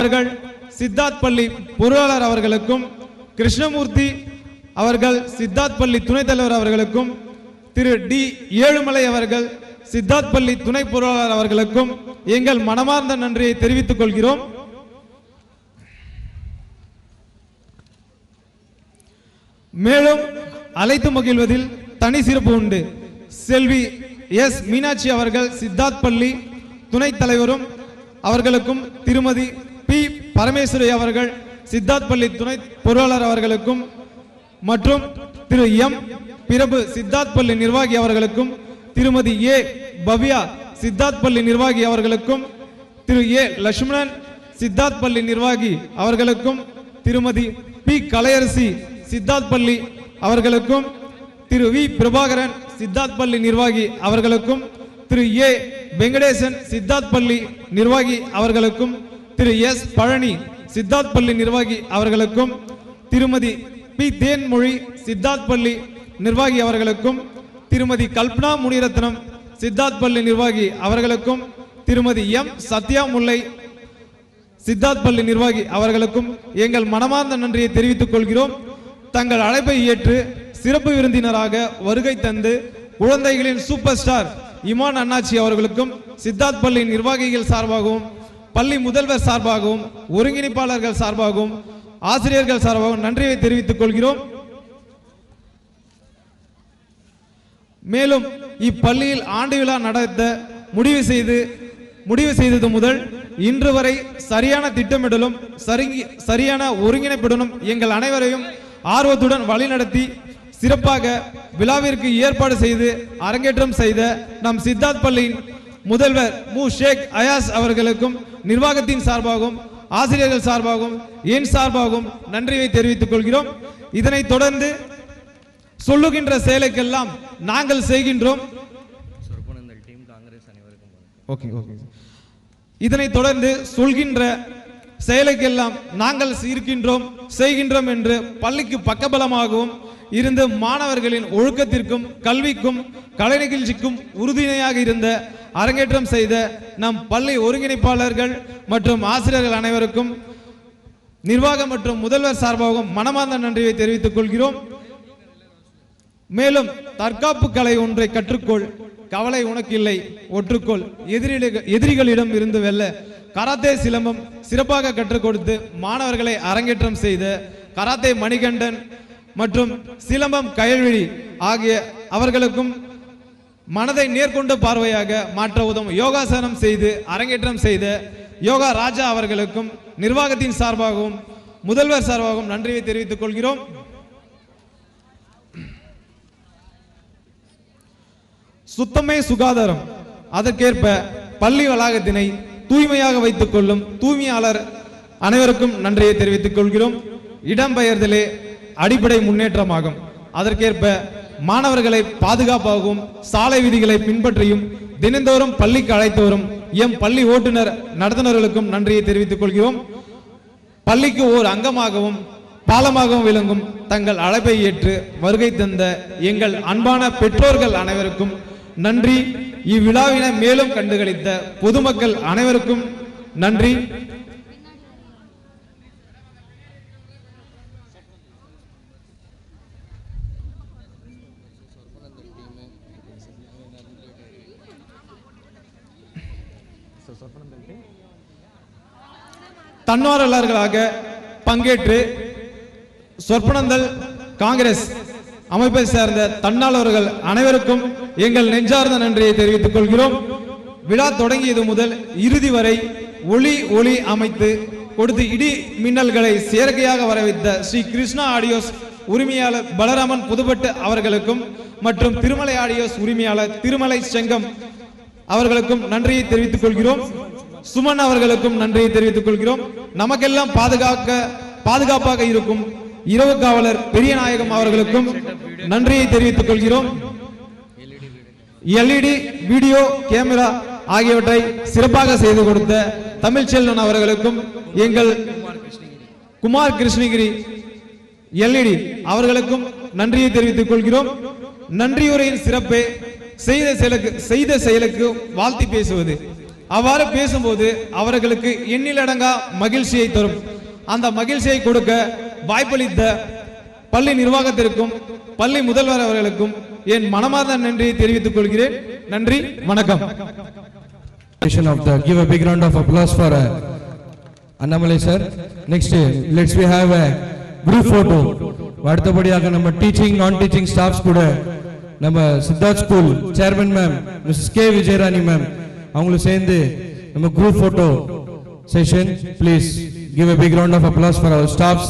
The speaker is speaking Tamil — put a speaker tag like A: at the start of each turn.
A: அவர்கள் சித்தார்த் பள்ளி பொருளாளர் அவர்களுக்கும், கிருஷ்ணமூர்த்தி அவர்கள் சித்தார்த் பள்ளி துணைத் தலைவர் அவர்களுக்கும், திரு டி ஏழுமலை அவர்கள் சித்தார்த் பள்ளி துணை பொருளாளர் அவர்களுக்கும் எங்கள் மனமார்ந்த நன்றியை தெரிவித்துக் கொள்கிறோம். மேலும் அழைத்து மகிழ்வதில் தனி சிறப்பு உண்டு. செல்வி எஸ் மீனாட்சி அவர்கள் சித்தார்த் பள்ளி துணைத் தலைவரும் அவர்களுக்கும், திருமதி பி பரமேஸ்வரி அவர்கள் சித்தார்த் பள்ளி துணை பொருளாளர் அவர்களுக்கும் மற்றும் திரு எம் பிரபு சித்தார்த் பள்ளி நிர்வாகி அவர்களுக்கும், திருமதி ஏ பவ்யா சித்தார்த் பள்ளி நிர்வாகி அவர்களுக்கும், திரு ஏ லட்சுமணன் சித்தார்த் பள்ளி நிர்வாகி அவர்களுக்கும், திருமதி பி கலையரசி சித்தார்த் பள்ளி அவர்களுக்கும், திரு வி பிரபாகரன் சித்தார்த் பள்ளி நிர்வாகி அவர்களுக்கும், திரு ஏ வெங்கடேசன் சித்தார்த் பள்ளி நிர்வாகி அவர்களுக்கும், திரு எஸ் பழனி சித்தார்த் பள்ளி நிர்வாகி அவர்களுக்கும், திருமதி பி தேன்மொழி சித்தார்த் பள்ளி நிர்வாகி அவர்களுக்கும், திருமதி கல்பனா முனிரத்னம் சித்தார்த் பள்ளி நிர்வாகி அவர்களுக்கும், திருமதி எம் சத்யா முல்லை சித்தார்த் பள்ளி நிர்வாகி அவர்களுக்கும் எங்கள் மனமார்ந்த நன்றியை தெரிவித்துக் கொள்கிறோம். தங்கள் அழைப்பை ஏற்று சிறப்பு விருந்தினராக வருகை தந்து குழந்தைகளின் சூப்பர் ஸ்டார் இமான் அண்ணாச்சி அவர்களுக்கும் சித்தார்த் பள்ளி நிர்வாகிகள் சார்பாகவும், பள்ளி முதல்வர் சார்பாகவும், ஒருங்கிணைப்பாளர்கள் சார்பாகவும், ஆசிரியர்கள் சார்பாகவும் நன்றியை தெரிவித்துக் கொள்கிறோம். மேலும் இப்பள்ளியில் ஆண்டு விழா நடத்த முடிவு செய்தது முதல் இன்று வரை சரியான திட்டமிடலும் சரியான ஒருங்கிணைப்புடனும் எங்கள் அனைவரையும் ஆர்வத்துடன் வழிநடத்தி சிறப்பாக விழாவிற்கு ஏற்பாடு செய்து அரங்கேற்றம் செய்த நம் சித்தார்த் பள்ளியின் முதல்வர் மு ஷேக் அயாஸ் அவர்களுக்கும் நிர்வாகத்தின் சார்பாகவும், ஆசிரியர்கள் சார்பாகவும், என் சார்பாகவும் நன்றியை தெரிவித்துக் கொள்கிறோம். இதனைத் தொடர்ந்து சொல்லுகின்ற செயலுக்கெல்லாம் நாங்கள் செய்கின்றோம். இதனைத் தொடர்ந்து சொல்கின்ற செயலுக்கெல்லாம் நாங்கள் இருக்கின்றோம், செய்கின்றோம் என்று பள்ளிக்கு பக்கபலமாகவும் இருந்து மாணவர்களின் ஒழுக்கத்திற்கும், கல்விக்கும், கலை நிகழ்ச்சிக்கும் உறுதுணையாக இருந்த அரங்கேற்றம் செய்த நம் பள்ளி ஒருங்கிணைப்பாளர்கள் மற்றும் ஆசிரியர்கள் அனைவருக்கும் நிர்வாகம் மற்றும் முதல்வர் சார்பாகவும் மனமார்ந்த நன்றியை தெரிவித்துக் கொள்கிறோம். மேலும் தற்காப்பு கலை ஒன்றை கற்றுக்கொள், கவலை உனக்கு இல்லை, ஒற்றுக்கொள், எதிரிகளிடம் இருந்து வெல்ல கராத்தே சிலம்பம் சிறப்பாக கற்றுக் கொடுத்து மாணவர்களை அரங்கேற்றம் செய்த கராத்தே மணிகண்டன் மற்றும் சிலம்பம் கயல்விழி ஆகிய அவர்களுக்கும் மனதை நேர்கொண்ட பார்வையாக மாற்ற உதவும் யோகாசனம் செய்து அரங்கேற்றம் செய்த யோகா ராஜா அவர்களுக்கும் நிர்வாகத்தின் சார்பாகவும் முதல்வர் சார்பாகவும் நன்றியை தெரிவித்துக் கொள்கிறோம். சுத்தமே சுகாதாரம், அதற்கேற்ப பள்ளி வளாகத்தினை தூய்மையாக வைத்துக் கொள்ளும் தூய்மையாளர் அனைவருக்கும் நன்றியை தெரிவித்துக் கொள்கிறோம். இடம்பெயர்தலே அடிப்படை முன்னேற்றமாகும். அதற்கேற்ப மாணவர்களை பாதுகாப்பாகவும் சாலை விதிகளை பின்பற்றியும் தினந்தோறும் பள்ளிக்கு அழைத்து வரும் எம் பள்ளி ஓட்டுநர் நடத்துனர்களுக்கும் நன்றியை தெரிவித்துக் கொள்கிறோம். பள்ளிக்கு ஓர் அங்கமாகவும் பாலமாகவும் விளங்கும் தங்கள் அழைப்பை ஏற்று வருகை தந்த எங்கள் அன்பான பெற்றோர்கள் அனைவருக்கும் நன்றி. இவ்விழாவினை மேலும் கண்டுகளித்த பொதுமக்கள் அனைவருக்கும் நன்றி. தன்னார்வலர்களாக பங்கேற்று சொற்பனந்தல் காங்கிரஸ் அமைப்பை சேர்ந்த தன்னார்வலர்கள் அனைவருக்கும் எங்கள் நெஞ்சார்ந்த நன்றியை தெரிவித்துக் கொள்கிறோம். விழா தொடங்கியது முதல் இறுதி வரை ஒளி அமைத்து கொடுத்து இடி மின்னல்களை செயற்கையாக வரவைத்த ஸ்ரீ கிருஷ்ணா ஆடியோஸ் உரிமையாளர் பலராமன் புதுப்பட்டு அவர்களுக்கும் மற்றும் திருமலை ஆடியோஸ் உரிமையாளர் திருமலை செங்கம் அவர்களுக்கும் நன்றியை தெரிவித்துக் கொள்கிறோம். சுமன் அவர்களுக்கும் நன்றியை தெரிவித்துக் கொள்கிறோம். நமக்கெல்லாம் பாதுகாப்பாக இருக்கும் இரவு காவலர் பெரியநாயகம் அவர்களுக்கும் நன்றியை தெரிவித்துக் கொள்கிறோம். எல்இடி வீடியோ கேமரா ஆகியவற்றை சிறப்பாக செய்து கொடுத்த தமிழ்ச்செல்வன் அவர்களுக்கும் எங்கள் குமார் கிருஷ்ணகிரி எல்இடி அவர்களுக்கும் நன்றியை தெரிவித்துக் கொள்கிறோம். நன்றியுரையின் சிறப்பே செய்த செயலுக்கு வாழ்த்தி பேசுவது. அவ்வாறு பேசும்போது அவர்களுக்கு எண்ணிலடங்கா மகிழ்ச்சியை தரும். அந்த மகிழ்ச்சியை கொடுக்க வாய்ப்பளித்த பள்ளி நிர்வாகத்திற்கும் பள்ளி முதல்வர் அவர்களுக்கும் என் மனமார்ந்த நன்றியை தெரிவித்துக் கொள்கிறேன். நன்றி, வணக்கம்.
B: Give a big round of applause for Annamalai sir. Next, let's we have a group photo. அடுத்தபடியாக நம்ம டீச்சிங் நான் டீச்சிங் ஸ்டாஃப்ஸ் கூட நம்ம Siddharth school chairman ma'am Mrs K Vijayarani ma'am அவங்களும் சேர்ந்து நம்ம group photo session. Please give a big round of applause for our staffs.